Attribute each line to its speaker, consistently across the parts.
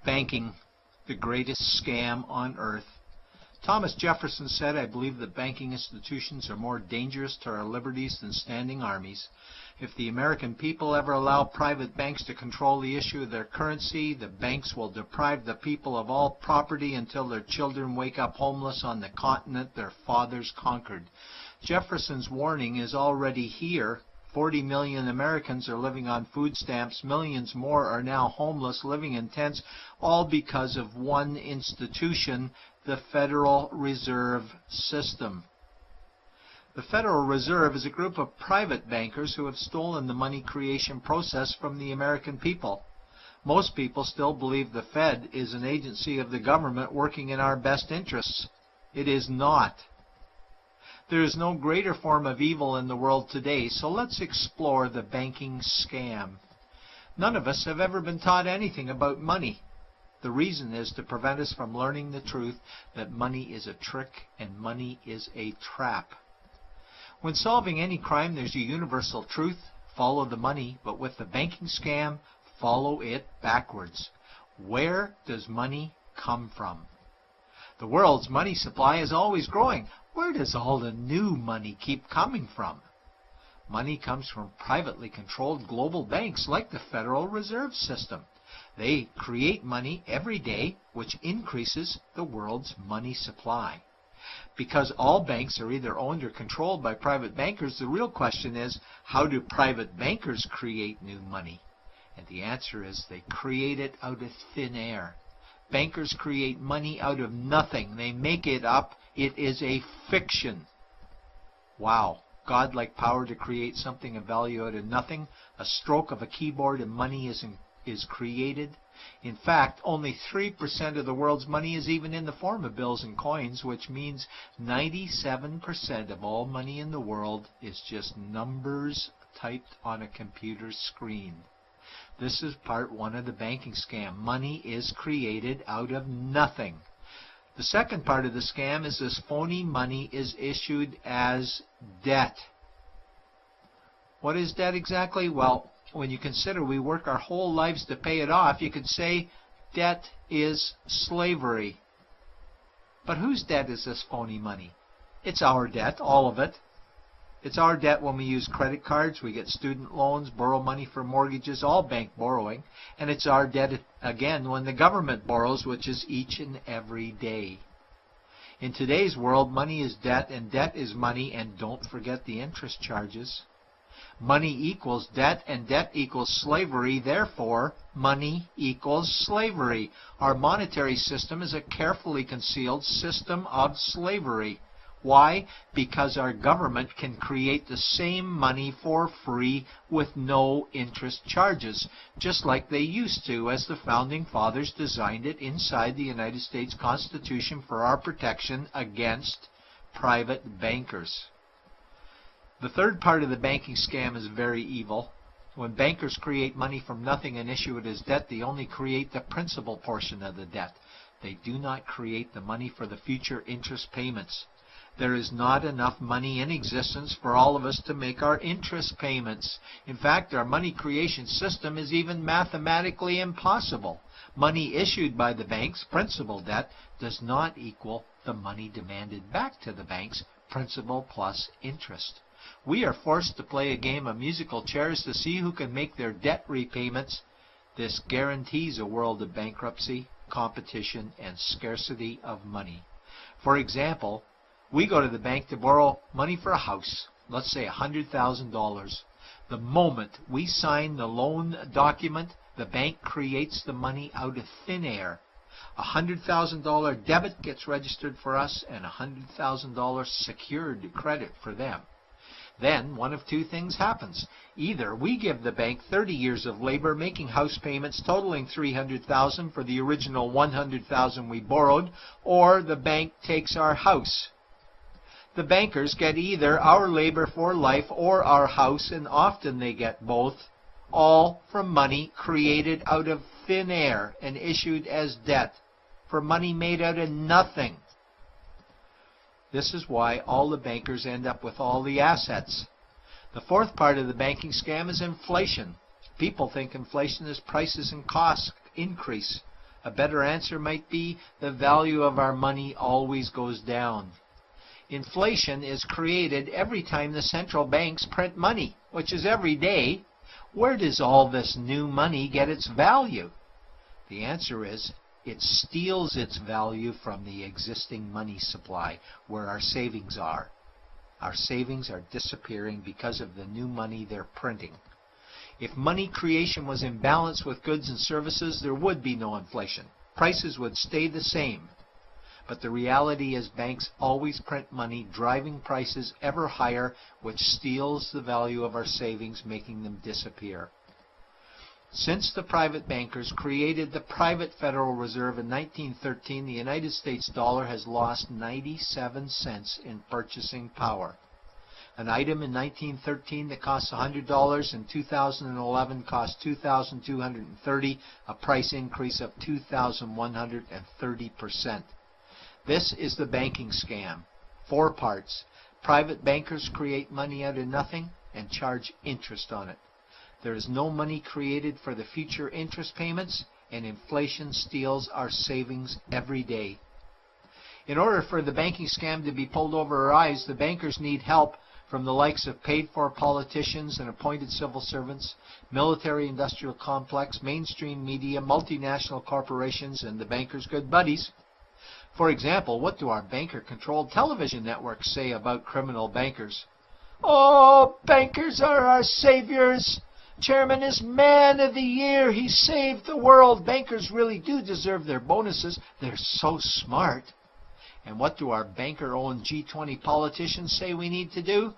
Speaker 1: Banking, the greatest scam on earth. Thomas Jefferson said, "I believe that banking institutions are more dangerous to our liberties than standing armies. If the American people ever allow private banks to control the issue of their currency, the banks will deprive the people of all property until their children wake up homeless on the continent their fathers conquered." Jefferson's warning is already here. 40 million Americans are living on food stamps. Millions more are now homeless, living in tents, all because of one institution, the Federal Reserve System. The Federal Reserve is a group of private bankers who have stolen the money creation process from the American people. Most people still believe the Fed is an agency of the government working in our best interests. It is not. There is no greater form of evil in the world today, so let's explore the banking scam. None of us have ever been taught anything about money. The reason is to prevent us from learning the truth that money is a trick and money is a trap. When solving any crime, there's a universal truth: follow the money, but with the banking scam, follow it backwards. Where does money come from? The world's money supply is always growing. Where does all the new money keep coming from? Money comes from privately controlled global banks like the Federal Reserve System. They create money every day, which increases the world's money supply. Because all banks are either owned or controlled by private bankers, the real question is, how do private bankers create new money? And the answer is they create it out of thin air. Bankers create money out of nothing. They make it up. It is a fiction. Wow. Godlike power to create something of value out of nothing. A stroke of a keyboard and money is created. In fact, only 3% of the world's money is even in the form of bills and coins, which means 97% of all money in the world is just numbers typed on a computer screen. This is part one of the banking scam. Money is created out of nothing. The second part of the scam is this phony money is issued as debt. What is debt exactly? Well, when you consider we work our whole lives to pay it off, you could say debt is slavery. But whose debt is this phony money? It's our debt, all of it. It's our debt when we use credit cards, we get student loans, borrow money for mortgages, all bank borrowing. And it's our debt again when the government borrows, which is each and every day. In today's world, money is debt and debt is money, and don't forget the interest charges. Money equals debt and debt equals slavery, therefore money equals slavery. Our monetary system is a carefully concealed system of slavery. Why? Because our government can create the same money for free with no interest charges, just like they used to, as the Founding Fathers designed it inside the United States Constitution for our protection against private bankers. The third part of the banking scam is very evil. When bankers create money from nothing and issue it as debt, they only create the principal portion of the debt. They do not create the money for the future interest payments. There is not enough money in existence for all of us to make our interest payments. In fact, our money creation system is even mathematically impossible. Money issued by the banks, principal debt, does not equal the money demanded back to the banks, principal plus interest. We are forced to play a game of musical chairs to see who can make their debt repayments. This guarantees a world of bankruptcy, competition, and scarcity of money. For example, we go to the bank to borrow money for a house, let's say $100,000. The moment we sign the loan document, the bank creates the money out of thin air. A $100,000 debit gets registered for us and a $100,000 secured credit for them. Then one of two things happens. Either we give the bank 30 years of labor making house payments totaling $300,000 for the original $100,000 we borrowed, or the bank takes our house. The bankers get either our labor for life or our house, and often they get both, all from money created out of thin air and issued as debt, for money made out of nothing. This is why all the bankers end up with all the assets. The fourth part of the banking scam is inflation. People think inflation is prices and costs increase. A better answer might be the value of our money always goes down. Inflation is created every time the central banks print money, which is every day. Where does all this new money get its value? The answer is it steals its value from the existing money supply, where our savings are. Our savings are disappearing because of the new money they're printing. If money creation was in balance with goods and services, there would be no inflation. Prices would stay the same. But the reality is banks always print money, driving prices ever higher, which steals the value of our savings, making them disappear. Since the private bankers created the private Federal Reserve in 1913, the United States dollar has lost 97 cents in purchasing power. An item in 1913 that cost $100 in 2011 cost $2,230, a price increase of 2,130%. This is the banking scam. 4 parts. Private bankers create money out of nothing and charge interest on it. There is no money created for the future interest payments, and inflation steals our savings every day. In order for the banking scam to be pulled over our eyes, the bankers need help from the likes of paid-for politicians and appointed civil servants, military-industrial complex, mainstream media, multinational corporations, and the bankers' good buddies. For example, what do our banker-controlled television networks say about criminal bankers? "Oh, bankers are our saviors. Chairman is Man of the Year. He saved the world. Bankers really do deserve their bonuses. They're so smart." And what do our banker-owned G20 politicians say we need to do?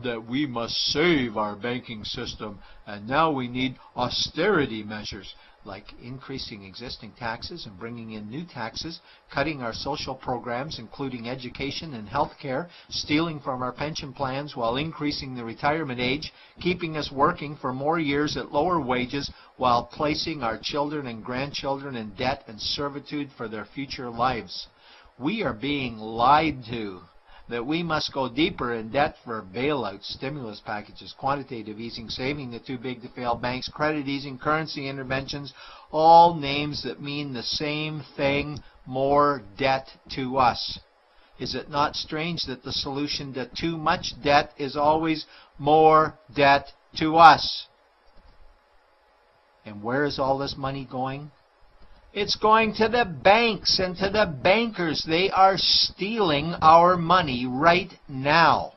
Speaker 1: That we must save our banking system, and now we need austerity measures, like increasing existing taxes and bringing in new taxes, cutting our social programs, including education and health care, stealing from our pension plans while increasing the retirement age, keeping us working for more years at lower wages while placing our children and grandchildren in debt and servitude for their future lives. We are being lied to that we must go deeper in debt for bailouts, stimulus packages, quantitative easing, saving the too-big-to-fail banks, credit easing, currency interventions, all names that mean the same thing, more debt to us. Is it not strange that the solution to too much debt is always more debt to us? And where is all this money going? It's going to the banks and to the bankers. They are stealing our money right now.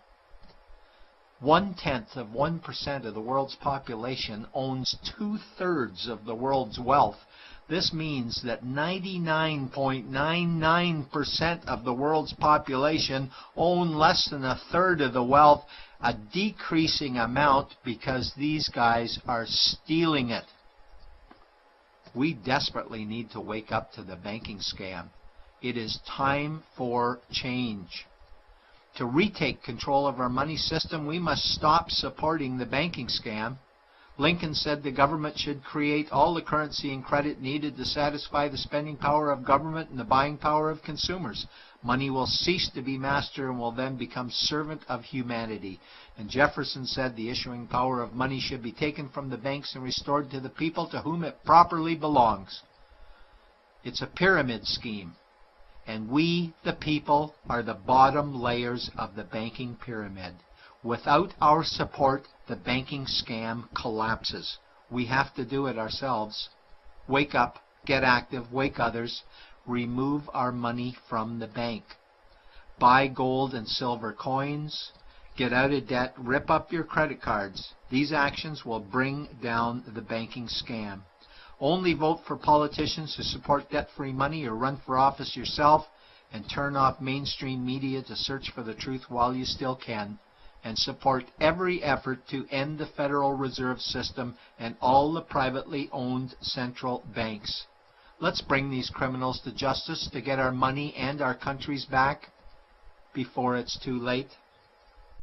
Speaker 1: 0.1% of the world's population owns 2/3 of the world's wealth. This means that 99.99% of the world's population own less than 1/3 of the wealth, a decreasing amount because these guys are stealing it. We desperately need to wake up to the banking scam. It is time for change. To retake control of our money system, we must stop supporting the banking scam. Lincoln said the government should create all the currency and credit needed to satisfy the spending power of government and the buying power of consumers. Money will cease to be master and will then become servant of humanity. And Jefferson said the issuing power of money should be taken from the banks and restored to the people to whom it properly belongs. It's a pyramid scheme. And we, the people, are the bottom layers of the banking pyramid. Without our support, the banking scam collapses. We have to do it ourselves. Wake up, get active, wake others. Remove our money from the bank. Buy gold and silver coins. Get out of debt. Rip up your credit cards. These actions will bring down the banking scam. Only vote for politicians who support debt-free money, or run for office yourself, and turn off mainstream media to search for the truth while you still can, and support every effort to end the Federal Reserve System and all the privately owned central banks. Let's bring these criminals to justice to get our money and our countries back before it's too late.